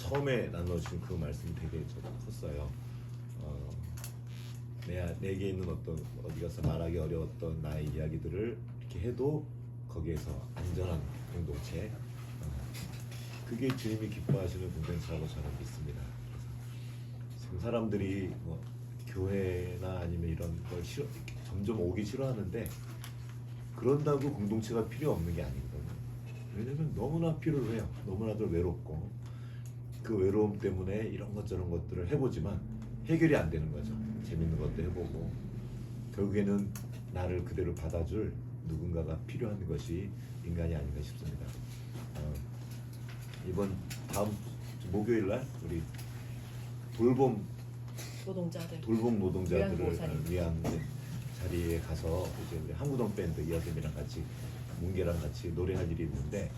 처음에 나눠주신 그 말씀이 되게 저도 컸어요. 내게 있는 어떤 어디 가서 말하기 어려웠던 나의 이야기들을 이렇게 해도 거기에서 안전한 공동체, 그게 주님이 기뻐하시는 공동체라고 저는 믿습니다. 지금 사람들이 뭐 교회나 아니면 이런 걸 점점 오기 싫어하는데, 그런다고 공동체가 필요 없는 게 아니거든요. 왜냐면 너무나 필요해요. 너무나도 외롭고, 그 외로움 때문에 이런 것 저런 것들을 해보지만 해결이 안 되는 거죠. 재밌는 것도 해보고, 결국에는 나를 그대로 받아줄 누군가가 필요한 것이 인간이 아닌가 싶습니다. 이번 다음 목요일 날 우리 돌봄 노동자들을 위한 자리에 가서 이제 우리 한구동 밴드 이하쌤이랑 같이 뭉개랑 같이 노래할 일이 있는데,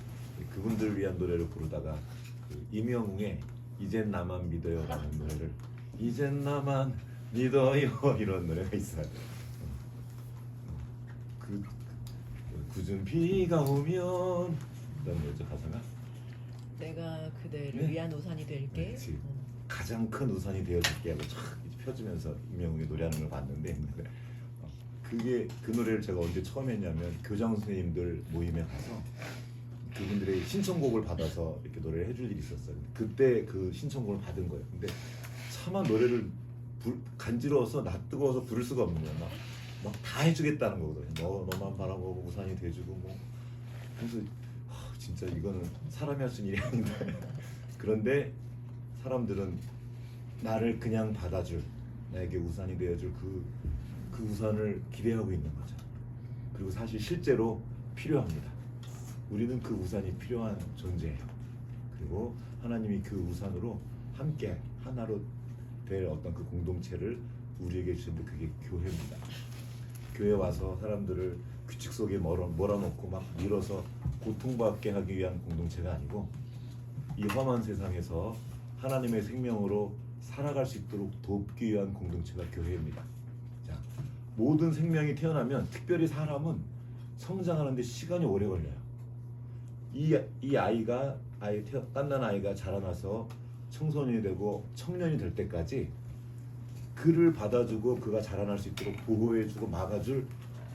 그분들 위한 노래를 부르다가 임영웅의 이젠 나만 믿어요라는 노래를, 이젠 나만 믿어요 이런 노래가 있어요. 그 굳은 비가 오면 이런 노래죠. 가사가 내가 그대를 위한 우산이 될게. 가장 큰 우산이 되어줄게 하고 쫙 펴주면서 임영웅이 노래하는 걸 봤는데, 그게 그 노래를 제가 언제 처음 했냐면 교장 선생님들 모임에 가서 그분들의 신청곡을 받아서 이렇게 노래를 해줄 일이 있었어요. 그때 그 신청곡을 받은 거예요. 근데 차마 노래를 간지러워서 낯뜨거워서 부를 수가 없는 거예요. 막 다 해주겠다는 거거든요. 너만 바라보고 우산이 돼주고 뭐. 그래서 진짜 이거는 사람이 할 수 있는 일이 아닌데. 그런데 사람들은 나를 그냥 받아줄, 나에게 우산이 되어줄 그 우산을 기대하고 있는 거죠. 그리고 사실 실제로 필요합니다. 우리는 그 우산이 필요한 존재예요. 그리고 하나님이 그 우산으로 함께 하나로 될 어떤 그 공동체를 우리에게 주셨는데, 그게 교회입니다. 교회 와서 사람들을 규칙 속에 몰아넣고 막 밀어서 고통받게 하기 위한 공동체가 아니고, 이 험한 세상에서 하나님의 생명으로 살아갈 수 있도록 돕기 위한 공동체가 교회입니다. 자, 모든 생명이 태어나면, 특별히 사람은 성장하는데 시간이 오래 걸려요. 이 아이가 갓난 아이가 자라나서 청소년이 되고 청년이 될 때까지 그를 받아주고 그가 자라날 수 있도록 보호해주고 막아줄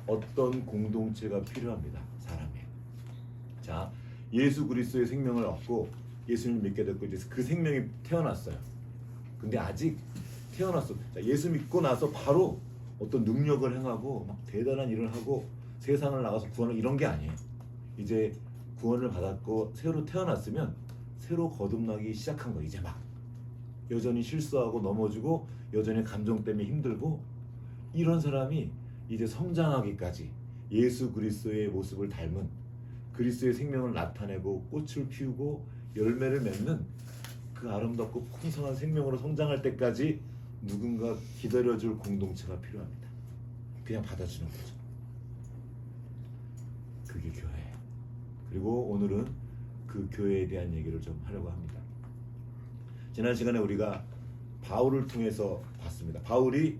어떤 공동체가 필요합니다. 사람에. 자, 예수 그리스도의 생명을 얻고 예수님을 믿게 됐고, 이제 그 생명이 태어났어요. 근데 아직 태어났어. 자, 예수 믿고 나서 바로 어떤 능력을 행하고 막 대단한 일을 하고 세상을 나가서 구원을, 이런 게 아니에요. 이제 구원을 받았고 새로 태어났으면 새로 거듭나기 시작한 거. 이제 막 여전히 실수하고 넘어지고 여전히 감정 때문에 힘들고, 이런 사람이 이제 성장하기까지 예수 그리스도의 모습을 닮은, 그리스도의 생명을 나타내고 꽃을 피우고 열매를 맺는 그 아름답고 풍성한 생명으로 성장할 때까지 누군가 기다려줄 공동체가 필요합니다. 그냥 받아주는 거죠. 그게 교회예요. 그리고 오늘은 그 교회에 대한 얘기를 좀 하려고 합니다. 지난 시간에 우리가 바울을 통해서 봤습니다. 바울이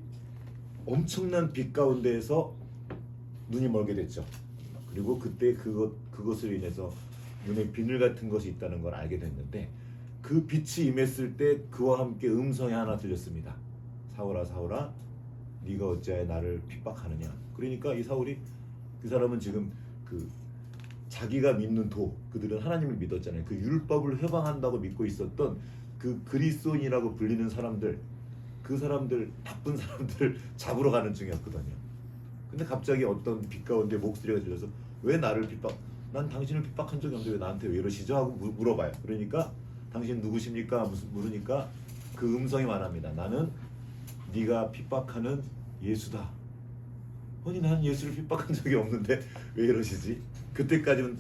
엄청난 빛 가운데에서 눈이 멀게 됐죠. 그리고 그때 그것으로 인해서 눈에 비늘 같은 것이 있다는 걸 알게 됐는데, 그 빛이 임했을 때 그와 함께 음성이 하나 들렸습니다. 사울아 사울아 네가 어찌하여 나를 핍박하느냐. 그러니까 이 사울이, 그 사람은 지금 그 자기가 믿는 그들은 하나님을 믿었잖아요. 그 율법을 회방한다고 믿고 있었던 그 그리스도인이라고 불리는 사람들, 그 사람들, 나쁜 사람들을 잡으러 가는 중이었거든요. 근데 갑자기 어떤 빛 가운데 목소리가 들려서, 왜 나를 난 당신을 핍박한 적이 없는데 왜 나한테 왜 이러시죠? 하고 물어봐요. 그러니까 당신 누구십니까? 물으니까 그 음성이 말합니다. 나는 네가 핍박하는 예수다. 아니, 나는 예수를 핍박한 적이 없는데 왜 이러시지? 그때까지는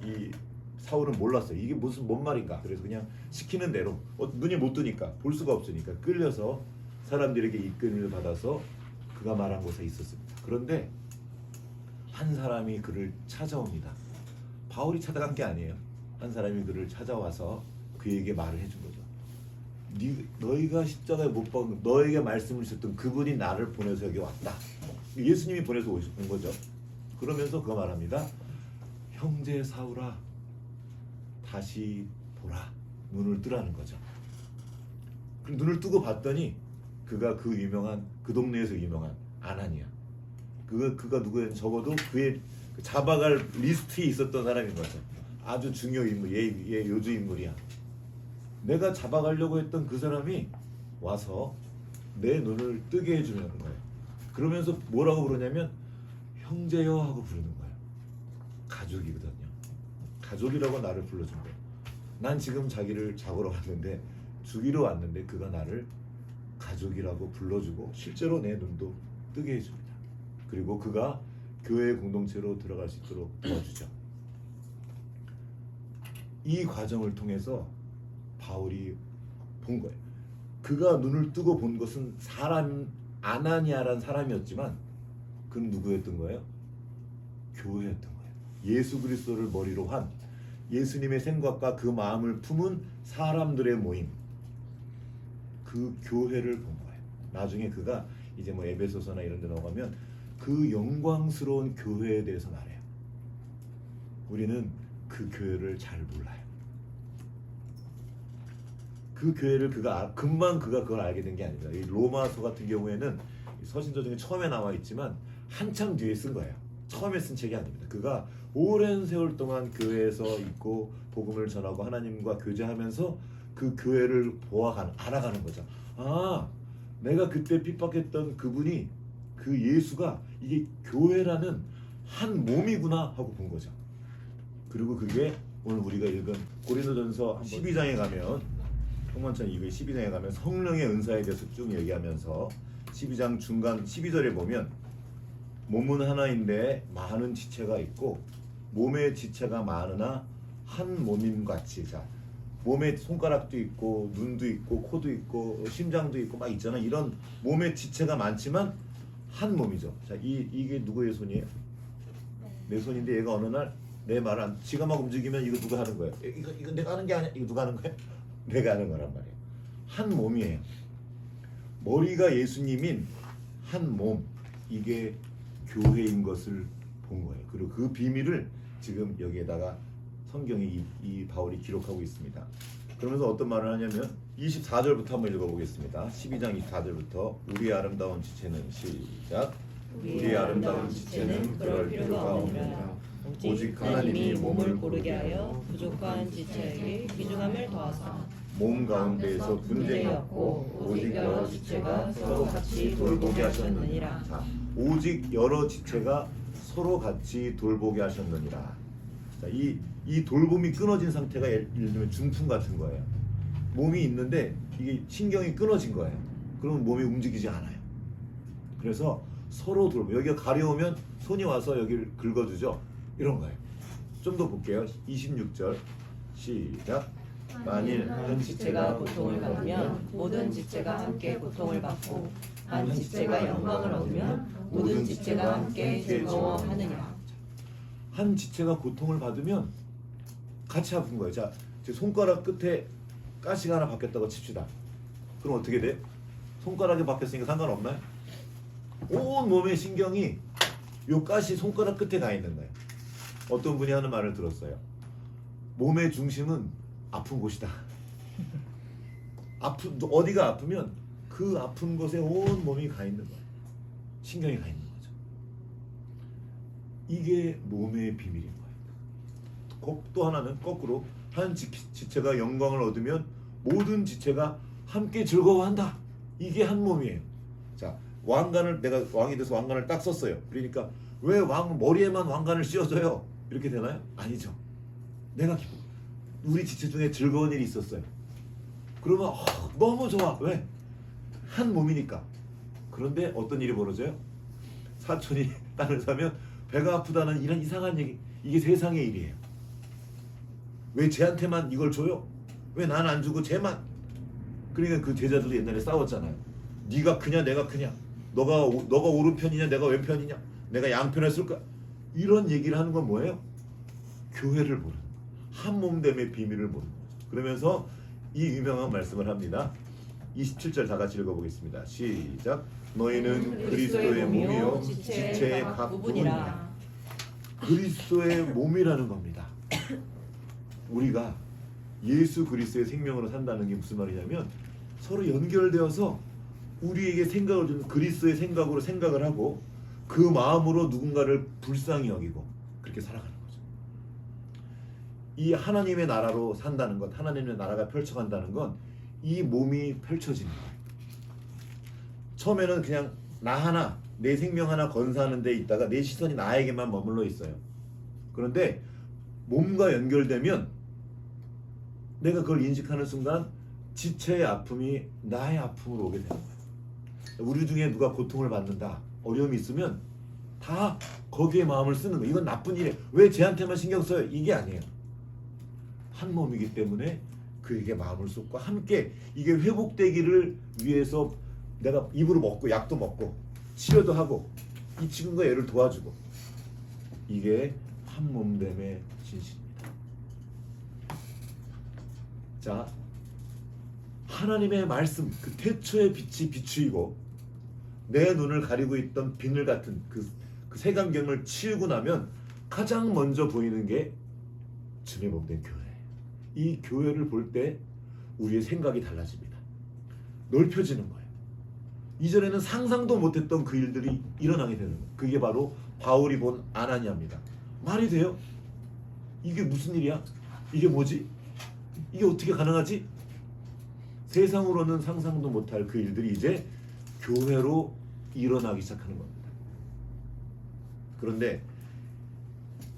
이 사울은 몰랐어요. 이게 뭔 말인가. 그래서 그냥 시키는 대로, 눈이 못 뜨니까, 볼 수가 없으니까 끌려서 사람들에게 이끌림을 받아서 그가 말한 곳에 있었습니다. 그런데 한 사람이 그를 찾아옵니다. 바울이 찾아간 게 아니에요. 한 사람이 그를 찾아와서 그에게 말을 해준 거죠. 너희가 십자가에 못 박은, 너에게 말씀을 주셨던 그분이 나를 보내서 여기 왔다. 예수님이 보내서 온 거죠. 그러면서 그가 말합니다. 형제 사울아, 다시 보라. 눈을 뜨라는 거죠. 그럼 눈을 뜨고 봤더니 그가 그 유명한 그 동네에서 유명한 아나니아. 그가 누구였는지 적어도 그의 그 잡아갈 리스트에 있었던 사람인 거죠. 아주 중요 인물, 얘 요주 인물이야. 내가 잡아가려고 했던 그 사람이 와서 내 눈을 뜨게 해주는 거예요. 그러면서 뭐라고 부르냐면 형제여 하고 부르는 거예요. 가족이거든요. 가족이라고 나를 불러준 거예요. 난 지금 자기를 잡으러 왔는데 죽이러 왔는데 그가 나를 가족이라고 불러주고 실제로 내 눈도 뜨게 해줍니다. 그리고 그가 교회 공동체로 들어갈 수 있도록 도와주죠. 이 과정을 통해서 바울이 본 거예요. 그가 눈을 뜨고 본 것은 사람 아나니아란 사람이었지만 그는 누구였던 거예요? 교회였던 거예요. 예수 그리스도를 머리로 한 예수님의 생각과 그 마음을 품은 사람들의 모임, 그 교회를 본 거예요. 나중에 그가 이제 뭐 에베소서나 이런 데 나가면 그 영광스러운 교회에 대해서 말해요. 우리는 그 교회를 잘 몰라요. 그 교회를 금방 그가 그걸 알게 된 게 아닙니다. 이 로마서 같은 경우에는 서신서 중에 처음에 나와 있지만 한참 뒤에 쓴 거예요. 처음에 쓴 책이 아닙니다. 그가 오랜 세월 동안 교회에서 있고 복음을 전하고 하나님과 교제하면서 그 교회를 알아가는 거죠. 아, 내가 그때 핍박했던 그분이 그 예수가 이게 교회라는 한 몸이구나 하고 본 거죠. 그리고 그게 오늘 우리가 읽은 고린도전서 12장에 가면 통만찬 이후에 12장에 가면 성령의 은사에 대해서 쭉 얘기하면서 12장 중간 12절에 보면 몸은 하나인데 많은 지체가 있고 몸의 지체가 많으나 한 몸임 같이. 자, 몸에 손가락도 있고 눈도 있고 코도 있고 심장도 있고 막 있잖아. 이런 몸의 지체가 많지만 한 몸이죠. 자, 이게 누구의 손이에요? 내 손인데 얘가 어느 날 내 말을 지가 막 움직이면 이거 누가 하는 거예요? 이거 내가 하는 게 아니야. 이거 누가 하는 거예요? 내가 하는 거란 말이에요. 한 몸이에요. 머리가 예수님인 한 몸, 이게 교회인 것을 본 거예요. 그리고 그 비밀을 지금 여기에다가 성경에 이 바울이 기록하고 있습니다. 그러면서 어떤 말을 하냐면 24절부터 한번 읽어보겠습니다. 12장 24절부터 우리의 아름다운 지체는 시작. 우리의 아름다운 지체는 그럴 필요가 없느니라. 오직 하나님이 몸을 고르게 하여 부족한 지체에게 귀중함을 더하사 몸 가운데에서 분쟁이 없고 오직 여러 지체가 서로 같이 돌보게 하셨느니라. 자, 오직 여러 지체가 서로 같이 돌보게 하셨느니라. 자, 이 돌봄이 끊어진 상태가 예를 들면 중풍 같은 거예요. 몸이 있는데 이게 신경이 끊어진 거예요. 그러면 몸이 움직이지 않아요. 그래서 서로 돌보. 여기가 가려우면 손이 와서 여기를 긁어주죠. 이런 거예요. 좀 더 볼게요. 26절 시작. 만일 한 지체가 고통을 받으면 모든 지체가 함께 고통을 받고 한 지체가 영광을 얻으면 모든 지체가 함께 즐거워하느니라. 한 지체가 고통을 받으면 같이 아픈 거예요. 자, 제 손가락 끝에 가시가 하나 박혔다고 칩시다. 그럼 어떻게 돼? 손가락에 박혔으니까 상관없나요? 온 몸의 신경이 요 가시 손가락 끝에 가 있는 거예요. 어떤 분이 하는 말을 들었어요. 몸의 중심은 아픈 곳이다. 어디가 아프면 그 아픈 곳에 온 몸이 가 있는 거예요. 신경이 가 있는 거죠. 이게 몸의 비밀인 거예요. 또 하나는 거꾸로 한 지체가 영광을 얻으면 모든 지체가 함께 즐거워한다. 이게 한 몸이에요. 자, 내가 왕이 돼서 왕관을 딱 썼어요. 그러니까 왜 머리에만 왕관을 씌워줘요? 이렇게 되나요? 아니죠. 내가 우리 지체 중에 즐거운 일이 있었어요. 그러면 너무 좋아. 왜? 한 몸이니까. 그런데 어떤 일이 벌어져요? 사촌이 땅을 사면 배가 아프다는 이런 이상한 얘기. 이게 세상의 일이에요. 왜 쟤한테만 이걸 줘요? 왜 난 안 주고 쟤만? 그러니까 그 제자들도 옛날에 싸웠잖아요. 네가 크냐 내가 크냐? 너가 오른편이냐 내가 왼편이냐? 내가 양편을 쓸까? 이런 얘기를 하는 건 뭐예요? 교회를 모르는 거예요. 한 몸됨의 비밀을 모르는 거죠. 그러면서 이 유명한 말씀을 합니다. 27절 다 같이 읽어보겠습니다. 시작. 너희는 그리스도의 몸이요 지체의 각 부분이라. 그리스도의 몸이라는 겁니다. 우리가 예수 그리스도의 생명으로 산다는 게 무슨 말이냐면 서로 연결되어서 우리에게 생각을 주는 그리스도의 생각으로 생각을 하고 그 마음으로 누군가를 불쌍히 여기고 그렇게 살아가는 거죠. 이 하나님의 나라로 산다는 것, 하나님의 나라가 펼쳐간다는 건 이 몸이 펼쳐지는 거예요. 처음에는 그냥 나 하나, 내 생명 하나 건사하는 데 있다가 내 시선이 나에게만 머물러 있어요. 그런데 몸과 연결되면 내가 그걸 인식하는 순간 지체의 아픔이 나의 아픔으로 오게 되는 거예요. 우리 중에 누가 고통을 받는다, 어려움이 있으면 다 거기에 마음을 쓰는 거예요. 이건 나쁜 일이에요. 왜 쟤한테만 신경 써요? 이게 아니에요. 한 몸이기 때문에 그에게 마음을 쏟고 함께 이게 회복되기를 위해서 내가 입으로 먹고 약도 먹고 치료도 하고 이 친구가 얘를 도와주고 이게 한 몸됨의 진실입니다. 자, 하나님의 말씀, 그 태초의 빛이 비추이고 내 눈을 가리고 있던 비늘 같은 그 색안경을 치우고 나면 가장 먼저 보이는 게 주님의 몸된 교회예요. 이 교회를 볼 때 우리의 생각이 달라집니다. 넓혀지는 거예요. 이전에는 상상도 못했던 그 일들이 일어나게 되는 거예요. 그게 바로 바울이 본 아나니아입니다. 말이 돼요? 이게 무슨 일이야? 이게 뭐지? 이게 어떻게 가능하지? 세상으로는 상상도 못할 그 일들이 이제 교회로 일어나기 시작하는 겁니다. 그런데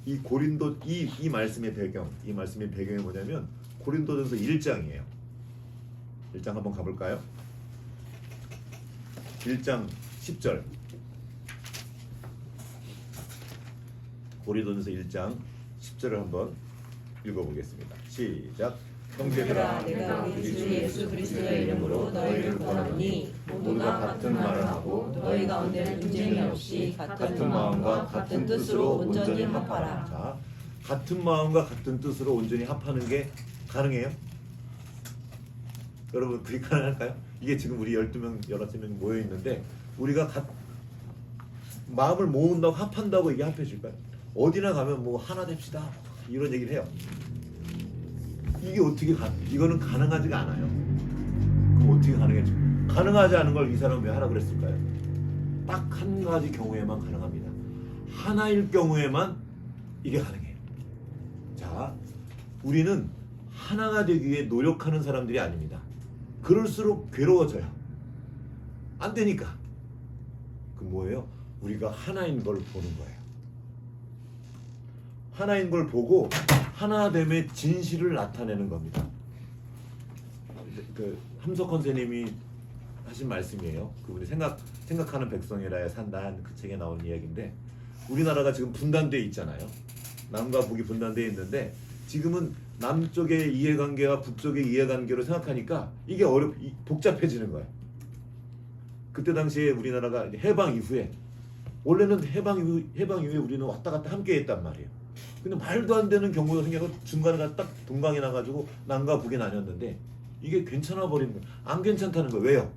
이 고린도 이 말씀의 배경이 뭐냐면 고린도전서 1장이에요. 1장 한번 가볼까요? 1장 10절. 고린도전서 1장 10절을 한번 읽어보겠습니다. 시작. 형제들아, 내가 우리 주 예수 그리스도의 이름으로 너희를 구하노니 모두가 같은 말을 하고 너희 가운데는 분쟁이 없이 같은 마음과 같은 뜻으로 온전히 합하라. 자, 같은 마음과 같은 뜻으로 온전히 합하는 게 가능해요? 여러분, 그게 가능할까요? 이게 지금 우리 12명, 13명 모여 있는데 우리가 마음을 모은다고 합한다고 이게 합해질까요? 어디나 가면 뭐 하나 됩시다 이런 얘기를 해요. 이게 어떻게 이거는 가능하지가 않아요. 그럼 어떻게 가능해지? 가능하지 않은 걸 이 사람은 왜 하라 그랬을까요? 딱 한 가지 경우에만 가능합니다. 하나일 경우에만 이게 가능해요. 자, 우리는 하나가 되기 위해 노력하는 사람들이 아닙니다. 그럴수록 괴로워져요. 안 되니까. 그 뭐예요? 우리가 하나인 걸 보는 거예요. 하나인 걸 보고 하나됨의 진실을 나타내는 겁니다. 그 함석헌 선생님이 하신 말씀이에요. 그분이 생각하는 백성이라야 산다 그 책에 나오는 이야기인데 우리나라가 지금 분단되어 있잖아요. 남과 북이 분단되어 있는데 지금은 남쪽의 이해관계와 북쪽의 이해관계로 생각하니까 이게 복잡해지는 거예요. 그때 당시에 우리나라가 해방 이후에 원래는 해방 이후에 우리는 왔다 갔다 함께 했단 말이에요. 근데 말도 안 되는 경우가 생겨서 중간에 딱 동강이 나가지고 남과 북이 나뉘었는데 이게 괜찮아 버리는 거예요. 안 괜찮다는 거예요. 왜요?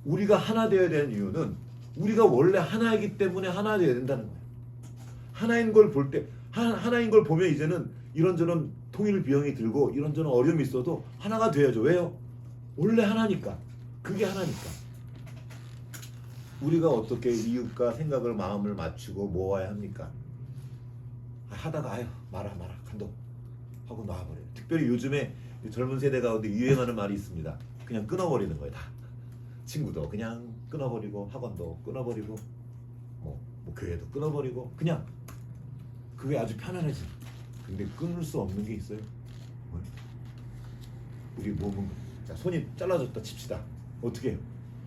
우리가 하나 되어야 되는 이유는 우리가 원래 하나이기 때문에 하나 되어야 된다는 거예요. 하나인 걸 볼 때 하나인 걸 보면 이제는 이런저런 통일 비용이 들고 이런저런 어려움이 있어도 하나가 돼야죠. 왜요? 원래 하나니까. 그게 하나니까. 우리가 어떻게 이웃과 생각을 마음을 맞추고 모아야 합니까? 하다가 아유 말아 간도 하고 놔버려요. 특별히 요즘에 젊은 세대 가운데 유행하는 말이 있습니다. 그냥 끊어버리는 거예요. 다 친구도 그냥 끊어버리고 학원도 끊어버리고 뭐 교회도 끊어버리고 그냥 그게 아주 편안해지. 근데 끊을 수 없는 게 있어요. 뭐? 우리 몸은 자, 손이 잘라졌다 칩시다. 어떻게 해요?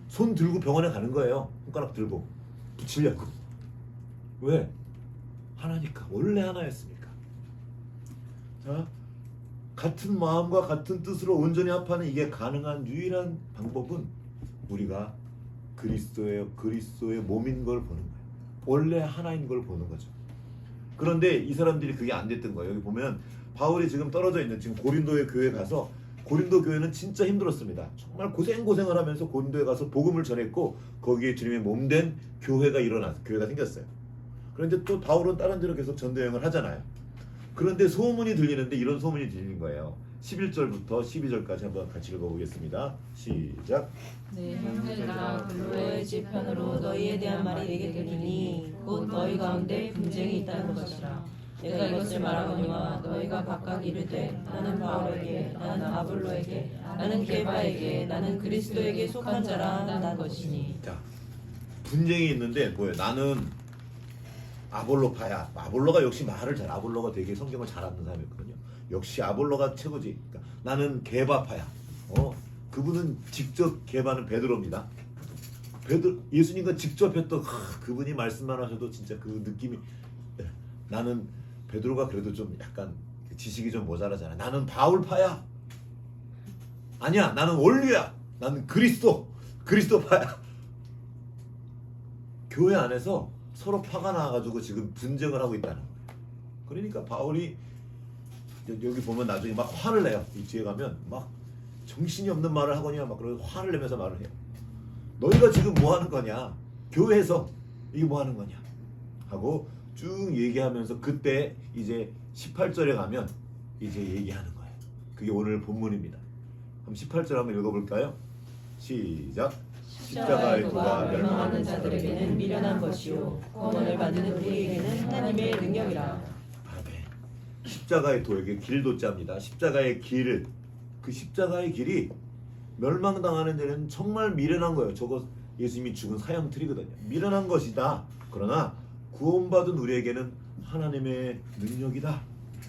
손 들고 병원에 가는 거예요. 손가락 들고 붙이려고. 왜? 하나니까. 원래 하나였으니까. 자, 같은 마음과 같은 뜻으로 온전히 합하는 이게 가능한 유일한 방법은 우리가 그리스도의 몸인 걸 보는 거예요. 원래 하나인 걸 보는 거죠. 그런데 이 사람들이 그게 안 됐던 거예요. 여기 보면 바울이 지금 떨어져 있는 지금 고린도의 교회에 가서 고린도 교회는 진짜 힘들었습니다. 정말 고생을 하면서 고린도에 가서 복음을 전했고 거기에 주님의 몸된 교회가 생겼어요. 그런데 또 바울은 다른 데로 계속 전도 여행을 하잖아요. 그런데 소문이 들리는데 이런 소문이 들리는 거예요. 11절부터 12절까지 한번 같이 읽어보겠습니다. 시작. 내 형제들아 너의 지편으로 너희에 대한 말이 내게 들리니 곧 너희 가운데 분쟁이 있다는 것이라. 내가 이것을 말하거니와 너희가 각각 이르되 나는 바울에게 나는 아볼로에게 나는 게바에게 나는 그리스도에게 속한 자라 난 것이니. 자, 분쟁이 있는데 뭐예요? 나는 아볼로파야. 아볼로가 역시 말을 잘, 아볼로가 되게 성경을 잘 아는 사람이었거든요. 역시 아볼로가 최고지. 그러니까 나는 게바파야. 그분은 직접 게바는 베드로입니다. 예수님과 직접 했던 그분이 말씀만 하셔도 진짜 그 느낌이. 나는 베드로가 그래도 좀 약간 지식이 좀 모자라잖아. 나는 바울파야. 아니야, 나는 원류야. 나는 그리스도파야. 교회 안에서 서로 파가 나와가지고 지금 분쟁을 하고 있다는 거예요. 그러니까 바울이 여기 보면 나중에 막 화를 내요. 이 뒤에 가면 막 정신이 없는 말을 하거니와 막 그런 화를 내면서 말을 해요. 너희가 지금 뭐 하는 거냐? 교회에서 이게 뭐 하는 거냐? 하고 쭉 얘기하면서 그때 이제 18절에 가면 이제 얘기하는 거예요. 그게 오늘 본문입니다. 그럼 18절 한번 읽어볼까요? 시작. 십자가의 도가 멸망하는 자들에게는 미련한 것이요 구원을 받는 우리에게는 하나님의 능력이라. 아멘. 십자가의 도에게 길도자입니다. 십자가의 길을, 그 십자가의 길이 멸망당하는 데는 정말 미련한 거예요. 저거 예수님이 죽은 사형틀이거든요. 미련한 것이다. 그러나 구원받은 우리에게는 하나님의 능력이다.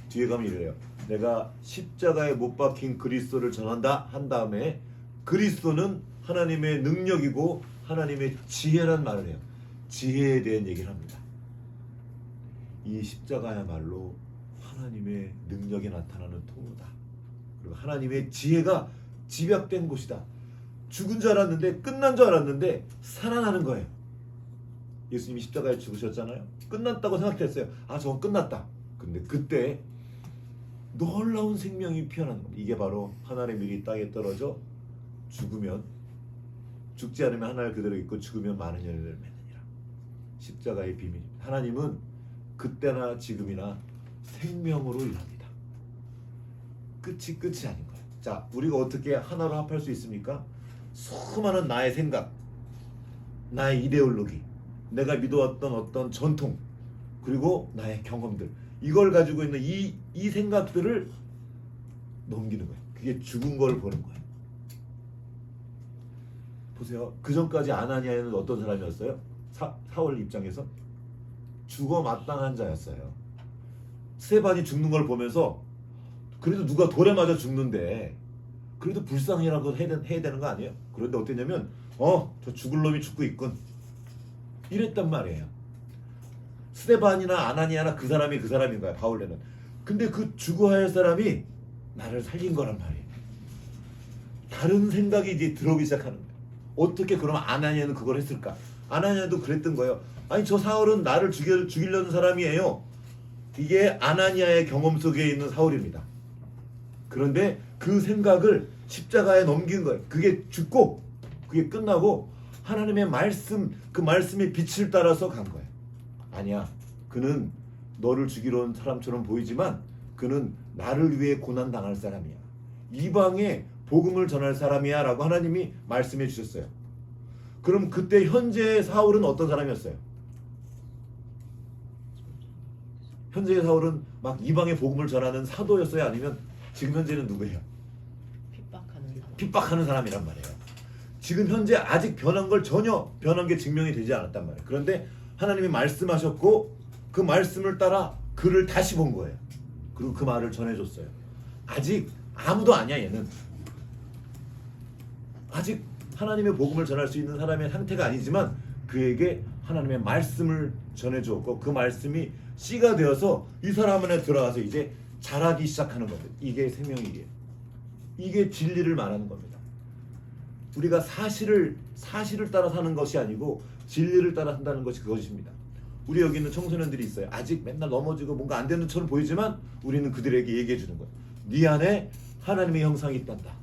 뒤에 가면 이래요. 내가 십자가에 못 박힌 그리스도를 전한다 한 다음에 그리스도는 하나님의 능력이고 하나님의 지혜란 말을 해요. 지혜에 대한 얘기를 합니다. 이 십자가야말로 하나님의 능력이 나타나는 통로다. 그리고 하나님의 지혜가 집약된 곳이다. 죽은 줄 알았는데, 끝난 줄 알았는데 살아나는 거예요. 예수님이 십자가에 죽으셨잖아요. 끝났다고 생각했어요. 아, 저건 끝났다. 근데 그때 놀라운 생명이 피어나는 겁니다. 이게 바로 하나님의 밀이 땅에 떨어져 죽으면, 죽지 않으면 하나를 그대로 있고 죽으면 많은 열매를 맺느니라. 십자가의 비밀입니다. 하나님은 그때나 지금이나 생명으로 일합니다. 끝이 아닌 거예요. 자, 우리가 어떻게 하나로 합할 수 있습니까? 수많은 나의 생각, 나의 이데올로기, 내가 믿어왔던 어떤 전통, 그리고 나의 경험들, 이걸 가지고 있는 이 생각들을 넘기는 거예요. 그게 죽은 걸 보는 거예요. 보세요. 그 전까지 아나니아는 어떤 사람이었어요? 사울 입장에서 죽어 마땅한 자였어요. 스데반이 죽는 걸 보면서 그래도 누가 돌에 맞아 죽는데 그래도 불쌍이라고 해야 되는 거 아니에요? 그런데 어땠냐면 저 죽을 놈이 죽고 있군 이랬단 말이에요. 스데반이나 아나니아나 그 사람인 거야. 바울레는. 근데 그 죽어야 할 사람이 나를 살린 거란 말이에요. 다른 생각이 이제 들어오기 시작하는 거예요. 어떻게 그러면 아나니아는 그걸 했을까? 아나니아도 그랬던 거예요. 아니, 저 사울은 나를 죽이려는 사람이에요. 이게 아나니아의 경험 속에 있는 사울입니다. 그런데 그 생각을 십자가에 넘긴 거예요. 그게 죽고 그게 끝나고 하나님의 말씀, 그 말씀의 빛을 따라서 간 거예요. 아니야, 그는 너를 죽이러 온 사람처럼 보이지만 그는 나를 위해 고난당할 사람이야. 이방에 복음을 전할 사람이야 라고 하나님이 말씀해 주셨어요. 그럼 그때 현재의 사울은 어떤 사람이었어요? 현재의 사울은 막 이방의 복음을 전하는 사도였어요? 아니면 지금 현재는 누구예요? 핍박하는 사람이란 말이에요. 지금 현재 아직 변한 걸 전혀 변한 게 증명이 되지 않았단 말이에요. 그런데 하나님이 말씀하셨고 그 말씀을 따라 그를 다시 본 거예요. 그리고 그 말을 전해줬어요. 아직 아무도 아니야. 얘는 아직 하나님의 복음을 전할 수 있는 사람의 상태가 아니지만 그에게 하나님의 말씀을 전해주었고 그 말씀이 씨가 되어서 이 사람 안에 들어가서 이제 자라기 시작하는 겁니다. 이게 생명이에요. 이게 진리를 말하는 겁니다. 우리가 사실을 따라 사는 것이 아니고 진리를 따라 산다는 것이 그것입니다. 우리 여기 있는 청소년들이 있어요. 아직 맨날 넘어지고 뭔가 안 되는 처럼 보이지만 우리는 그들에게 얘기해 주는 거예요. 네 안에 하나님의 형상이 있단다.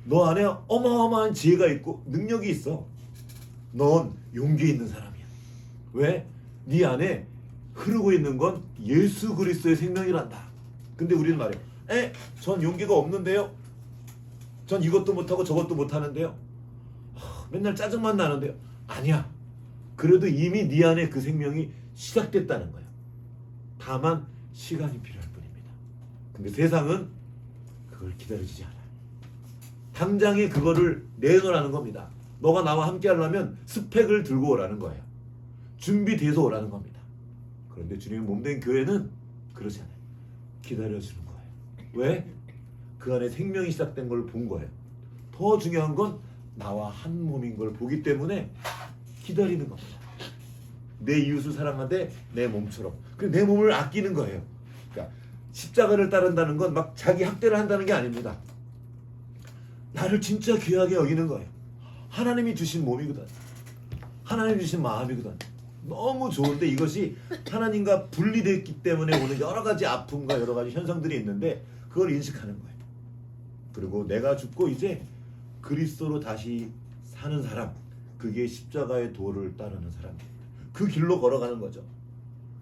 너 안에 어마어마한 지혜가 있고 능력이 있어. 넌 용기 있는 사람이야. 왜? 네 안에 흐르고 있는 건 예수 그리스도의 생명이란다. 근데 우리는 말해요. 전 용기가 없는데요. 전 이것도 못하고 저것도 못하는데요. 맨날 짜증만 나는데요. 아니야. 그래도 이미 네 안에 그 생명이 시작됐다는 거예요. 다만 시간이 필요할 뿐입니다. 근데 세상은 그걸 기다려주지 않아요. 당장에 그거를 내놓으라는 겁니다. 너가 나와 함께 하려면 스펙을 들고 오라는 거예요. 준비돼서 오라는 겁니다. 그런데 주님의 몸된 교회는 그러지 않아요. 기다려주는 거예요. 왜? 그 안에 생명이 시작된 걸 본 거예요. 더 중요한 건 나와 한 몸인 걸 보기 때문에 기다리는 겁니다. 내 이웃을 사랑하되 내 몸처럼. 내 몸을 아끼는 거예요. 그러니까 십자가를 따른다는 건 막 자기 학대를 한다는 게 아닙니다. 나를 진짜 귀하게 여기는 거예요. 하나님이 주신 몸이거든. 하나님이 주신 마음이거든. 너무 좋은데 이것이 하나님과 분리됐기 때문에 오는 여러 가지 아픔과 여러 가지 현상들이 있는데 그걸 인식하는 거예요. 그리고 내가 죽고 이제 그리스도로 다시 사는 사람, 그게 십자가의 도를 따르는 사람입니다. 그 길로 걸어가는 거죠.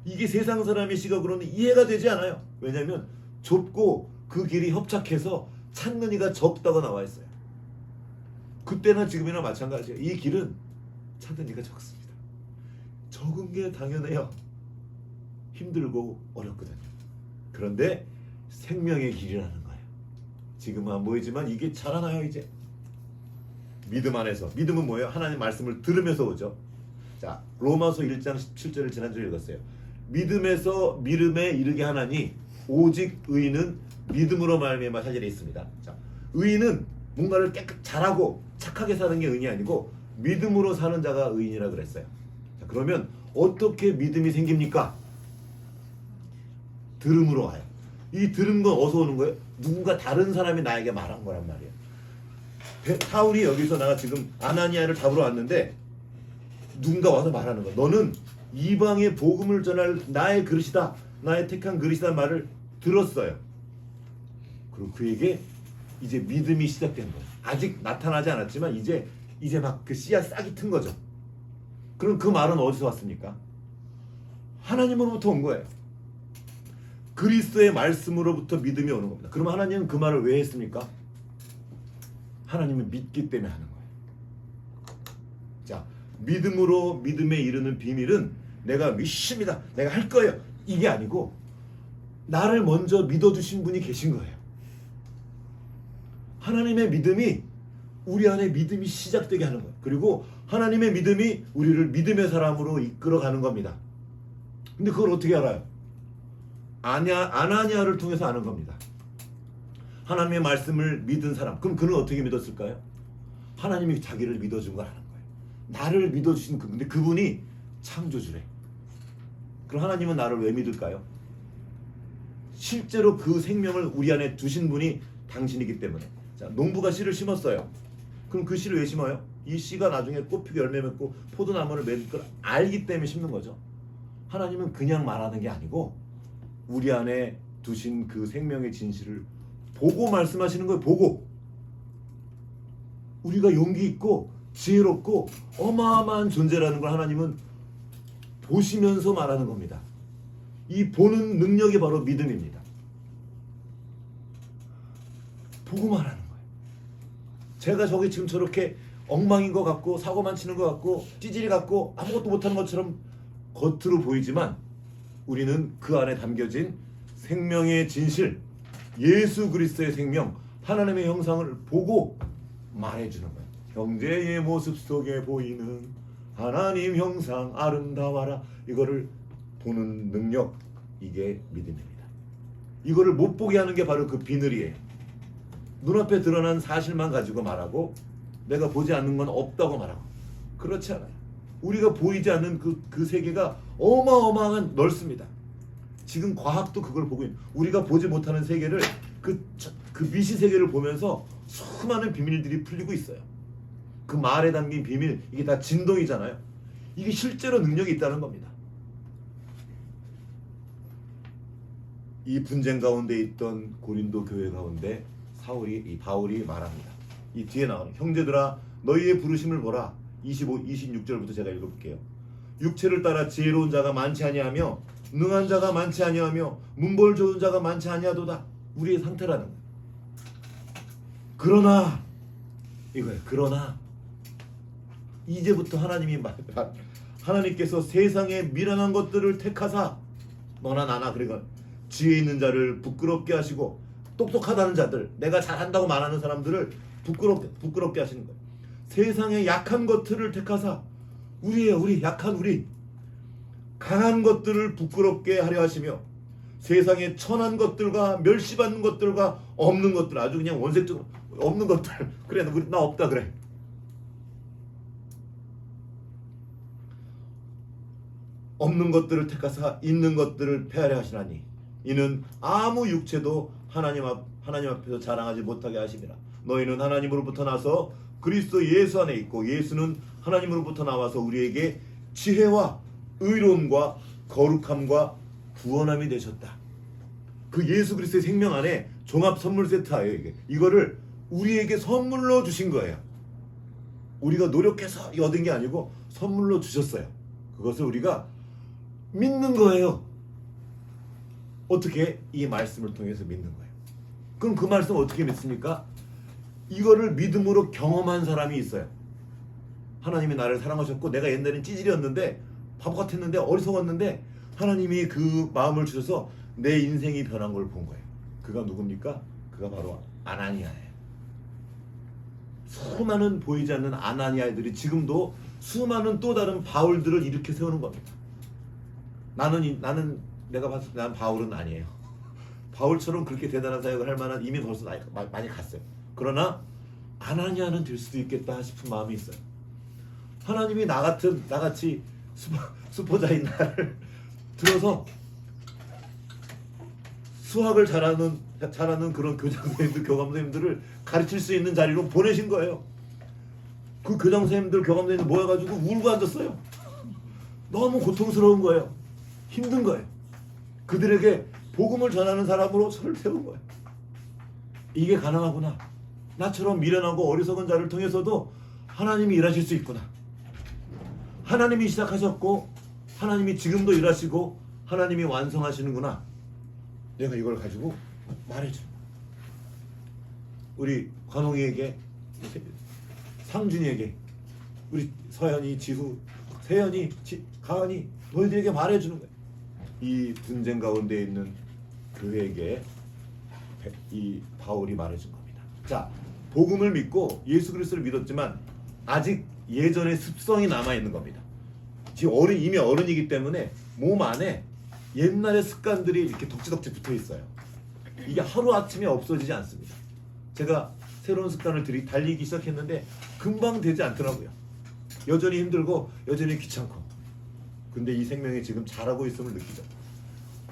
이게 세상 사람의 시각으로는 이해가 되지 않아요. 왜냐하면 좁고 그 길이 협착해서 찾는 이가 적다고 나와 있어요. 그때나 지금이나 마찬가지예요. 이 길은 찾는 이가 적습니다. 적은 게 당연해요. 힘들고 어렵거든요. 그런데 생명의 길이라는 거예요. 지금은 안 보이지만 이게 자라나요. 이제 믿음 안에서. 믿음은 뭐예요? 하나님 말씀을 들으면서 오죠. 자, 로마서 1장 17절을 지난주에 읽었어요. 믿음에서 믿음에 이르게 하나니 오직 의인은 믿음으로 말미암아 사절에 있습니다. 자, 의인은 뭔가를 깨끗 잘하고 착하게 사는 게 의인이 아니고 믿음으로 사는 자가 의인이라 그랬어요. 자, 그러면 어떻게 믿음이 생깁니까? 들음으로 와요. 이 들은 건 어디서 오는 거예요? 누군가 다른 사람이 나에게 말한 거란 말이에요. 사울이 여기서 내가 지금 아나니아를 잡으러 왔는데 누군가 와서 말하는 거야. 너는 이방의 복음을 전할 나의 그릇이다. 나의 택한 그릇이다 말을 들었어요. 그리고 그에게 이제 믿음이 시작된 거예요. 아직 나타나지 않았지만 이제 막 그 씨앗 싹이 튼 거죠. 그럼 그 말은 어디서 왔습니까? 하나님으로부터 온 거예요. 그리스도의 말씀으로부터 믿음이 오는 겁니다. 그럼 하나님은 그 말을 왜 했습니까? 하나님은 믿기 때문에 하는 거예요. 자, 믿음으로 믿음에 이르는 비밀은 내가 믿습니다. 내가 할 거예요. 이게 아니고 나를 먼저 믿어주신 분이 계신 거예요. 하나님의 믿음이 우리 안에 믿음이 시작되게 하는 거예요. 그리고 하나님의 믿음이 우리를 믿음의 사람으로 이끌어가는 겁니다. 근데 그걸 어떻게 알아요? 아나니아를 통해서 아는 겁니다. 하나님의 말씀을 믿은 사람. 그럼 그는 어떻게 믿었을까요? 하나님이 자기를 믿어준 걸 아는 거예요. 나를 믿어주신 근데 그분이 창조주래. 그럼 하나님은 나를 왜 믿을까요? 실제로 그 생명을 우리 안에 두신 분이 당신이기 때문에. 자, 농부가 씨를 심었어요. 그럼 그 씨를 왜 심어요? 이 씨가 나중에 꽃피고 열매 맺고 포도나무를 맺을 걸 알기 때문에 심는 거죠. 하나님은 그냥 말하는 게 아니고 우리 안에 두신 그 생명의 진실을 보고 말씀하시는 거예요. 보고. 우리가 용기 있고 지혜롭고 어마어마한 존재라는 걸 하나님은 보시면서 말하는 겁니다. 이 보는 능력이 바로 믿음입니다. 보고 말하는 거예요. 제가 저기 지금 저렇게 엉망인 것 같고 사고만 치는 것 같고 찌질이 같고 아무것도 못하는 것처럼 겉으로 보이지만 우리는 그 안에 담겨진 생명의 진실, 예수 그리스도의 생명, 하나님의 형상을 보고 말해주는 거예요. 형제의 모습 속에 보이는 하나님 형상 아름다워라. 이거를 보는 능력, 이게 믿음입니다. 이거를 못 보게 하는 게 바로 그 비늘이에요. 눈앞에 드러난 사실만 가지고 말하고 내가 보지 않는 건 없다고 말하고. 그렇지 않아요. 우리가 보이지 않는 그 세계가 어마어마한 넓습니다. 지금 과학도 그걸 보고 있는, 우리가 보지 못하는 세계를 그 미시 세계를 보면서 수많은 비밀들이 풀리고 있어요. 그 말에 담긴 비밀, 이게 다 진동이잖아요. 이게 실제로 능력이 있다는 겁니다. 이 분쟁 가운데 있던 고린도 교회 가운데 바울이 말합니다. 이 뒤에 나오는 형제들아 너희의 부르심을 보라. 26절부터 제가 읽어볼게요. 육체를 따라 지혜로운 자가 많지 아니하며 능한 자가 많지 아니하며 문벌 좋은 자가 많지 아니하도다. 우리의 상태라는 거예요. 그러나 이거예요. 그러나 이제부터 하나님께서 세상의 미련한 것들을 택하사 너나 나나 그러니까 지혜 있는 자를 부끄럽게 하시고 똑똑하다는 자들, 내가 잘한다고 말하는 사람들을 부끄럽게 하시는 거예요. 세상의 약한 것들을 택하사 우리 약한 우리 강한 것들을 부끄럽게 하려 하시며 세상의 천한 것들과 멸시받는 것들과 없는 것들, 아주 그냥 원색적으로 없는 것들, 그래 나 없다 그래, 없는 것들을 택하사 있는 것들을 폐하려 하시나니 이는 아무 육체도 하나님 앞에서 자랑하지 못하게 하심이라. 너희는 하나님으로부터 나서 그리스도 예수 안에 있고 예수는 하나님으로부터 나와서 우리에게 지혜와 의로움과 거룩함과 구원함이 되셨다. 그 예수 그리스도의 생명 안에 종합 선물 세트예요. 이거를 우리에게 선물로 주신 거예요. 우리가 노력해서 얻은 게 아니고 선물로 주셨어요. 그것을 우리가 믿는 거예요. 어떻게? 이 말씀을 통해서 믿는 거예요. 그럼 그 말씀 어떻게 믿습니까? 이거를 믿음으로 경험한 사람이 있어요. 하나님이 나를 사랑하셨고 내가 옛날엔 찌질이었는데 바보 같았는데 어리석었는데 하나님이 그 마음을 주셔서 내 인생이 변한 걸 본 거예요. 그가 누굽니까? 그가 바로 아나니아예요. 수많은 보이지 않는 아나니아들이 지금도 수많은 또 다른 바울들을 일으켜 세우는 겁니다. 나는 내가 봤을 때 난 바울은 아니에요. 바울처럼 그렇게 대단한 사역을 할 만한 이미 벌써 많이 갔어요. 그러나 아나니아는 될 수도 있겠다 싶은 마음이 있어요. 하나님이 나같이 수포자인 나를 들어서 수학을 잘하는 그런 교장 선생님들, 교감 선생님들을 가르칠 수 있는 자리로 보내신 거예요. 그 교장 선생님들, 교감 선생님들 모여가지고 울고 앉았어요. 너무 고통스러운 거예요. 힘든 거예요. 그들에게 복음을 전하는 사람으로 서를 세운 거예요. 이게 가능하구나. 나처럼 미련하고 어리석은 자를 통해서도 하나님이 일하실 수 있구나. 하나님이 시작하셨고 하나님이 지금도 일하시고 하나님이 완성하시는구나. 내가 이걸 가지고 말해줘. 우리 관홍이에게, 상준이에게, 우리 서현이, 지후, 세연이, 가은이 너희들에게 말해주는 거예요. 이 분쟁 가운데 있는 교회에게 이 바울이 말해준 겁니다. 자, 복음을 믿고 예수 그리스도를 믿었지만 아직 예전의 습성이 남아 있는 겁니다. 지금 이미 어른이기 때문에 몸 안에 옛날의 습관들이 이렇게 덕지덕지 붙어 있어요. 이게 하루아침에 없어지지 않습니다. 제가 새로운 습관을 달리기 시작했는데 금방 되지 않더라고요. 여전히 힘들고 여전히 귀찮고. 근데 이 생명이 지금 잘하고 있음을 느끼죠.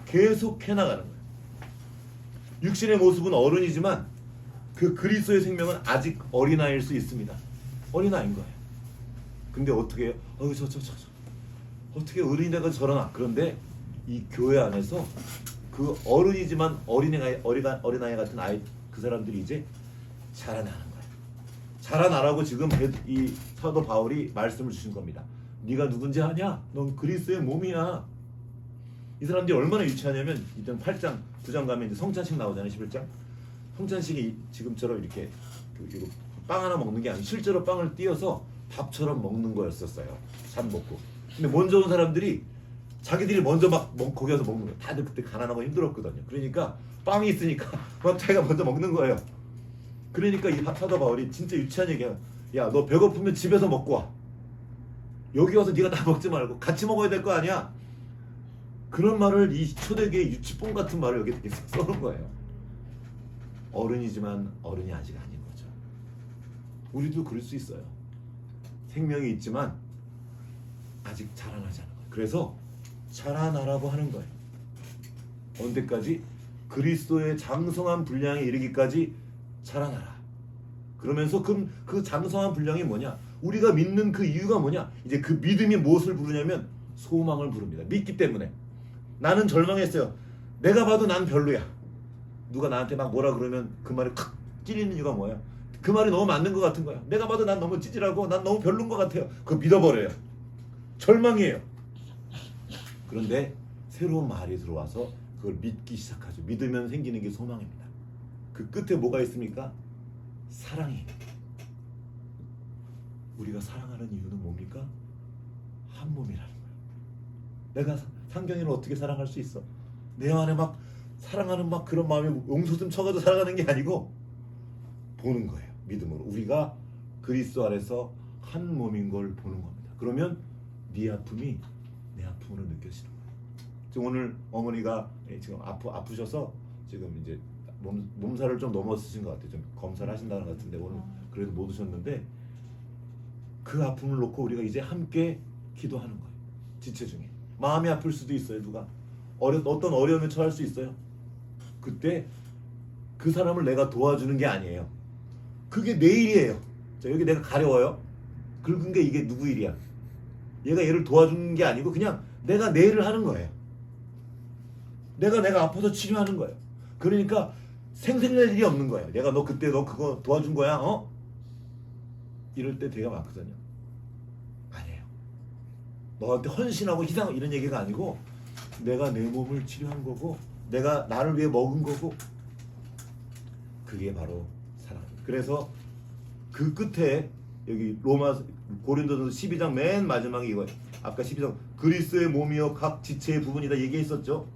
계속 해나가는 거예요. 육신의 모습은 어른이지만 그 그리스도의 생명은 아직 어린아이일 수 있습니다. 어린아이인 거예요. 근데 어떻게 해요? 어떻게 어린이가 저러나. 그런데 이 교회 안에서 그 어른이지만 어린아이 같은 아이, 그 사람들이 이제 자라나는 거예요. 자라나라고 지금 이 사도 바울이 말씀을 주신 겁니다. 네가 누군지 아냐? 넌 그리스도의 몸이야. 이 사람들이 얼마나 유치하냐면 이전 8장 9장 가면 이제 성찬식 나오잖아요. 11장. 성찬식이 지금처럼 이렇게 이거 빵 하나 먹는 게 아니고 실제로 빵을 띄어서 밥처럼 먹는 거였었어요. 밥 먹고. 근데 먼저 온 사람들이 자기들이 먼저 거기 가서 먹는 거예요. 다들 그때 가난하고 힘들었거든요. 그러니까 빵이 있으니까 막 자기가 먼저 먹는 거예요. 그러니까 이 사도 바울이 진짜 유치한 얘기야. 야, 너 배고프면 집에서 먹고 와. 여기 와서 네가 다 먹지 말고 같이 먹어야 될 거 아니야. 그런 말을 이 초대교회 유치뽕 같은 말을 여기 이렇게 써놓은 거예요. 어른이지만 어른이 아직 아닌 거죠. 우리도 그럴 수 있어요. 생명이 있지만 아직 자라나지 않은 거예요. 그래서 자라나라고 하는 거예요. 언제까지? 그리스도의 장성한 분량에 이르기까지 자라나라. 그러면서 그 장성한 분량이 뭐냐? 우리가 믿는 그 이유가 뭐냐? 이제 그 믿음이 무엇을 부르냐면 소망을 부릅니다. 믿기 때문에. 나는 절망했어요. 내가 봐도 난 별로야. 누가 나한테 막 뭐라 그러면 그 말이 칵 찔리는 이유가 뭐야? 그 말이 너무 맞는 것 같은 거야. 내가 봐도 난 너무 찌질하고 난 너무 별론 것 같아요. 그거 믿어버려요. 절망이에요. 그런데 새로운 말이 들어와서 그걸 믿기 시작하죠. 믿으면 생기는 게 소망입니다. 그 끝에 뭐가 있습니까? 사랑이. 우리가 사랑하는 이유는 뭡니까? 한 몸이라는 거예요. 내가 상경이를 어떻게 사랑할 수 있어? 내 안에 막 사랑하는 막 그런 마음이 용솟음 쳐가지고 사랑하는 게 아니고 보는 거예요. 믿음으로. 우리가 그리스도 안에서 한 몸인 걸 보는 겁니다. 그러면 네 아픔이 내 아픔으로 느껴지는 거예요. 지금 오늘 어머니가 지금 아프셔서 지금 이제 몸살을 좀 넘어서신 것 같아요. 좀 검사를 하신다는 것 같은데 오늘 그래도 못 오셨는데 그 아픔을 놓고 우리가 이제 함께 기도하는 거예요. 지체 중에 마음이 아플 수도 있어요. 누가 어떤 어려움에 처할 수 있어요. 그때 그 사람을 내가 도와주는 게 아니에요. 그게 내 일이에요. 자, 여기 내가 가려워요. 긁은 게 이게 누구 일이야? 얘가 얘를 도와주는 게 아니고 그냥 내가 내 일을 하는 거예요. 내가 아파서 치료하는 거예요. 그러니까 생색낼 일이 없는 거예요. 내가 너 그때 너 그거 도와준 거야? 이럴 때 되게 많거든요. 아니에요. 너한테 헌신하고 희생 이런 얘기가 아니고 내가 내 몸을 치료한 거고 내가 나를 위해 먹은 거고 그게 바로 사랑입니다. 그래서 그 끝에 여기 고린도전서 12장 맨 마지막에 이거 아까 12장 그리스도의 몸이요 각 지체의 부분이다 얘기했었죠.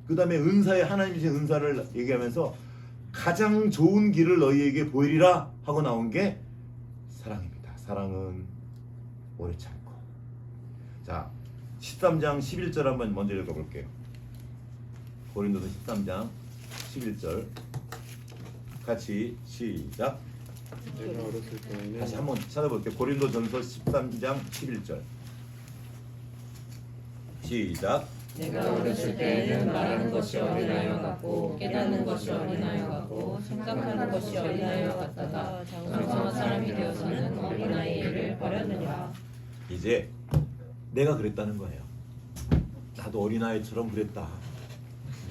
그 다음에 은사의 하나님이신 은사를 얘기하면서 가장 좋은 길을 너희에게 보이리라 하고 나온 게 사랑입니다. 사랑은 오래 참고. 자 13장 11절 한번 먼저 읽어볼게요. 고린도서 13장 11절 같이 시작. 내가 어렸을 때에는 다시 한번 찾아볼게요. 고린도전서 13장 11절 시작. 내가 어렸을 때에는 말하는 것이 어린아이와 같고 깨닫는 것이 어린아이와 같고 생각하는 것이 어린아이와 같다가 장성한 사람이 되어서는 어린아이의 일을 버렸느니라. 이제 내가 그랬다는 거예요. 나도 어린아이처럼 그랬다.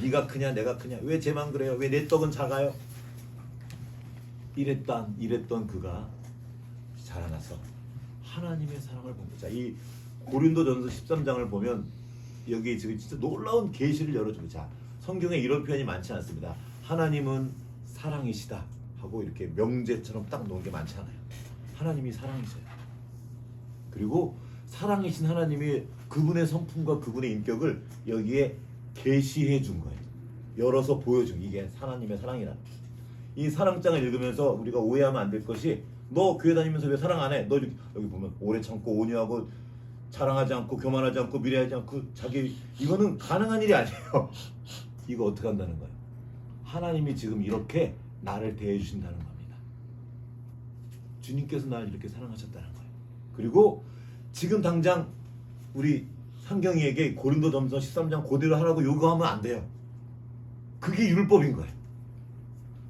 네가 크냐 내가 크냐 왜 쟤만 그래요? 왜 내 떡은 작아요? 이랬던 그가 자라나서 하나님의 사랑을 본 거죠. 이 고린도전서 13장을 보면 여기 지금 진짜 놀라운 계시를 열어주고, 자 성경에 이런 표현이 많지 않습니다. 하나님은 사랑이시다 하고 이렇게 명제처럼 딱 놓은 게 많지 않아요. 하나님이 사랑이세요. 그리고 사랑이신 하나님이 그분의 성품과 그분의 인격을 여기에 계시해 준 거예요. 열어서 보여준 이게 하나님의 사랑이라는 거예요. 이 사랑장을 읽으면서 우리가 오해하면 안 될 것이, 너 교회 다니면서 왜 사랑 안 해? 너 여기 보면 오래 참고 온유하고 자랑하지 않고 교만하지 않고 미래하지 않고 자기, 이거는 가능한 일이 아니에요. 이거 어떻게 한다는 거예요? 하나님이 지금 이렇게 나를 대해 주신다는 겁니다. 주님께서 나를 이렇게 사랑하셨다는 거예요. 그리고 지금 당장 우리 상경이에게 고린도전서 13장 그대로 하라고 요구하면 안 돼요. 그게 율법인 거예요.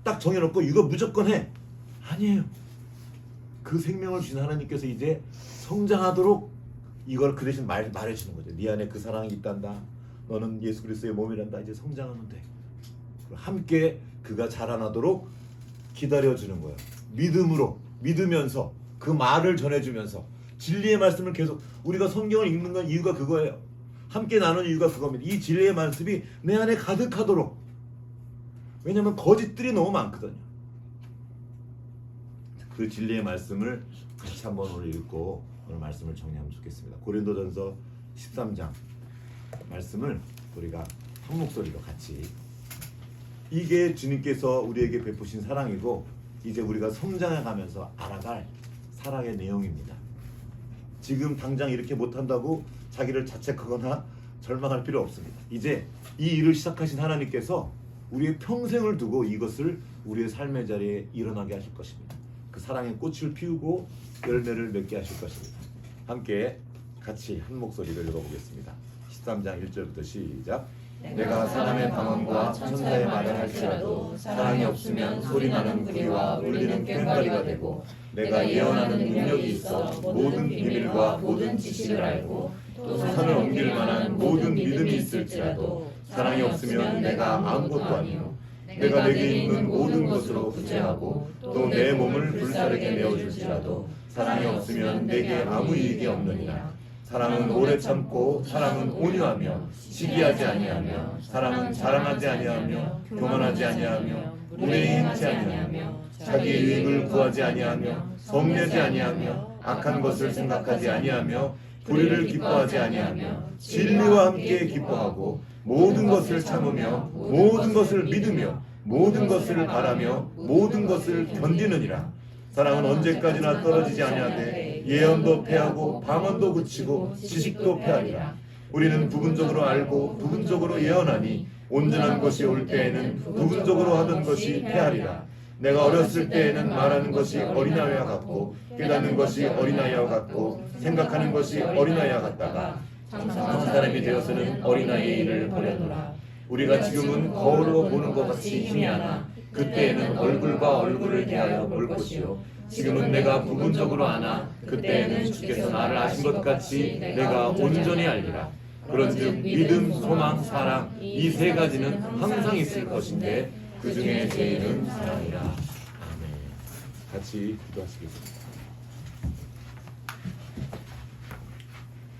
딱 정해놓고 이거 무조건 해. 아니에요. 그 생명을 주신 하나님께서 이제 성장하도록 이걸 그 대신 말해주는 거죠. 네 안에 그 사랑이 있단다. 너는 예수 그리스도의 몸이란다. 이제 성장하면 돼. 함께 그가 자라나도록 기다려주는 거예요. 믿음으로, 믿으면서 그 말을 전해주면서 진리의 말씀을 계속, 우리가 성경을 읽는 건 이유가 그거예요. 함께 나누는 이유가 그겁니다. 이 진리의 말씀이 내 안에 가득하도록. 왜냐하면 거짓들이 너무 많거든요. 그 진리의 말씀을 같이 한번 오늘 읽고 오늘 말씀을 정리하면 좋겠습니다. 고린도전서 13장 말씀을 우리가 한 목소리로 같이, 이게 주님께서 우리에게 베푸신 사랑이고 이제 우리가 성장해가면서 알아갈 사랑의 내용입니다. 지금 당장 이렇게 못한다고 자기를 자책하거나 절망할 필요 없습니다. 이제 이 일을 시작하신 하나님께서 우리의 평생을 두고 이것을 우리의 삶의 자리에 일어나게 하실 것입니다. 그 사랑의 꽃을 피우고 열매를 맺게 하실 것입니다. 함께 같이 한 목소리를 읽어보겠습니다. 13장 1절부터 시작. 내가 사람의 방언과 천사의 말을 할지라도 사랑이 없으면 소리나는 구리와 울리는 꽹과리가 되고, 내가 예언하는 능력이 있어 모든 비밀과 모든 지식을 알고 또 산을 옮길 만한 모든 믿음이 있을지라도 사랑이 없으면 내가 아무것도 아니요 내가 내게 있는 모든 것으로 구제하고 또 내 몸을 불사르게 내어줄지라도 사랑이 없으면 내게 아무 이익이 없느니라. 사랑은 오래 참고 사랑은 온유하며 시기하지 아니하며 사랑은 자랑하지 아니하며 교만하지 아니하며 무례히 행치 아니하며 자기의 유익을 구하지 아니하며 성내지 아니하며 악한 것을 생각하지 아니하며 불의를 기뻐하지 아니하며 진리와 함께 기뻐하고 모든 것을 참으며 모든 것을 믿으며 모든 것을 바라며 모든 것을 견디느니라. 사랑은 언제까지나 떨어지지 아니하되 예언도 패하고 방언도 그치고 지식도 패하리라. 우리는 부분적으로 알고 부분적으로 예언하니 온전한 것이 올 때에는 부분적으로 하던 것이 패하리라. 내가 어렸을 때에는 말하는 것이 어린아이와 같고 깨닫는 것이 어린아이와 같고 생각하는 것이 어린아이와 같다가 한 사람이 되어서는 어린아이의 일을 버려놓으라. 우리가 지금은 거울로 보는 것 같이 희미하나 그때에는 얼굴과 얼굴을 대하여 볼 것이요 지금은 내가 부분적으로 아나 그때에는 주께서 나를 아신 것 같이 내가 온전히 알리라. 그런즉 믿음, 소망, 사랑 이 세 가지는 항상 있을 것인데 그 중에 제일은 사랑이라. 아멘. 같이 기도하시겠습니다.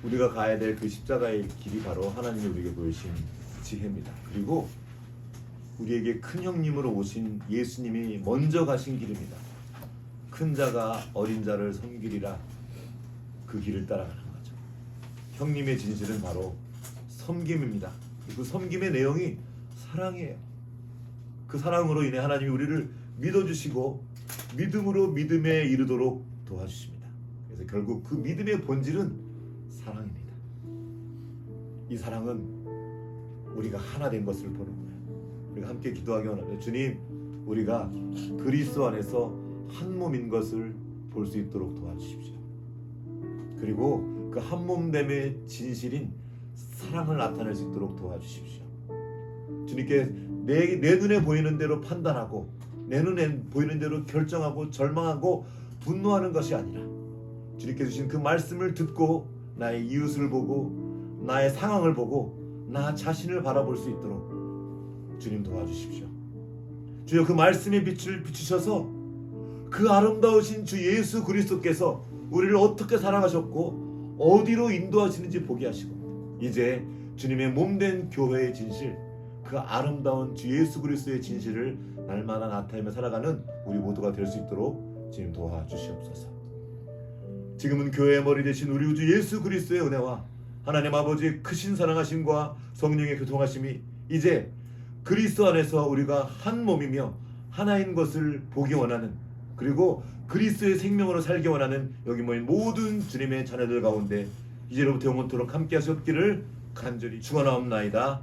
우리가 가야 될 그 십자가의 길이 바로 하나님이 우리에게 보이신 지혜입니다. 그리고 우리에게 큰 형님으로 오신 예수님이 먼저 가신 길입니다. 큰 자가 어린 자를 섬기리라. 그 길을 따라가는 거죠. 형님의 진실은 바로 섬김입니다. 그 섬김의 내용이 사랑이에요. 그 사랑으로 인해 하나님이 우리를 믿어주시고 믿음으로 믿음에 이르도록 도와주십니다. 그래서 결국 그 믿음의 본질은 사랑입니다. 이 사랑은 우리가 하나 된 것을 보는 거예요. 우리가 함께 기도하기 원합니다. 주님, 우리가 그리스도 안에서 한 몸인 것을 볼 수 있도록 도와주십시오. 그리고 그 한 몸됨의 진실인 사랑을 나타낼 수 있도록 도와주십시오. 주님께 내 눈에 보이는 대로 판단하고 내 눈에 보이는 대로 결정하고 절망하고 분노하는 것이 아니라 주님께 주신 그 말씀을 듣고 나의 이웃을 보고 나의 상황을 보고 나 자신을 바라볼 수 있도록 주님 도와주십시오. 주여 그 말씀의 빛을 비추셔서 그 아름다우신 주 예수 그리스도께서 우리를 어떻게 사랑하셨고 어디로 인도하시는지 보게 하시고 이제 주님의 몸된 교회의 진실 그 아름다운 주 예수 그리스도의 진실을 날마다 나타내며 살아가는 우리 모두가 될 수 있도록 주님 도와주시옵소서. 지금은 교회의 머리 되신 우리 우주 예수 그리스도의 은혜와 하나님 아버지의 크신 사랑하심과 성령의 교통하심이 이제 그리스도 안에서 우리가 한 몸이며 하나인 것을 보기 원하는 그리고 그리스도의 생명으로 살기 원하는 여기 모인 모든 주님의 자녀들 가운데 이제로부터 영원토록 함께 하셨기를 간절히 축원하옵나이다.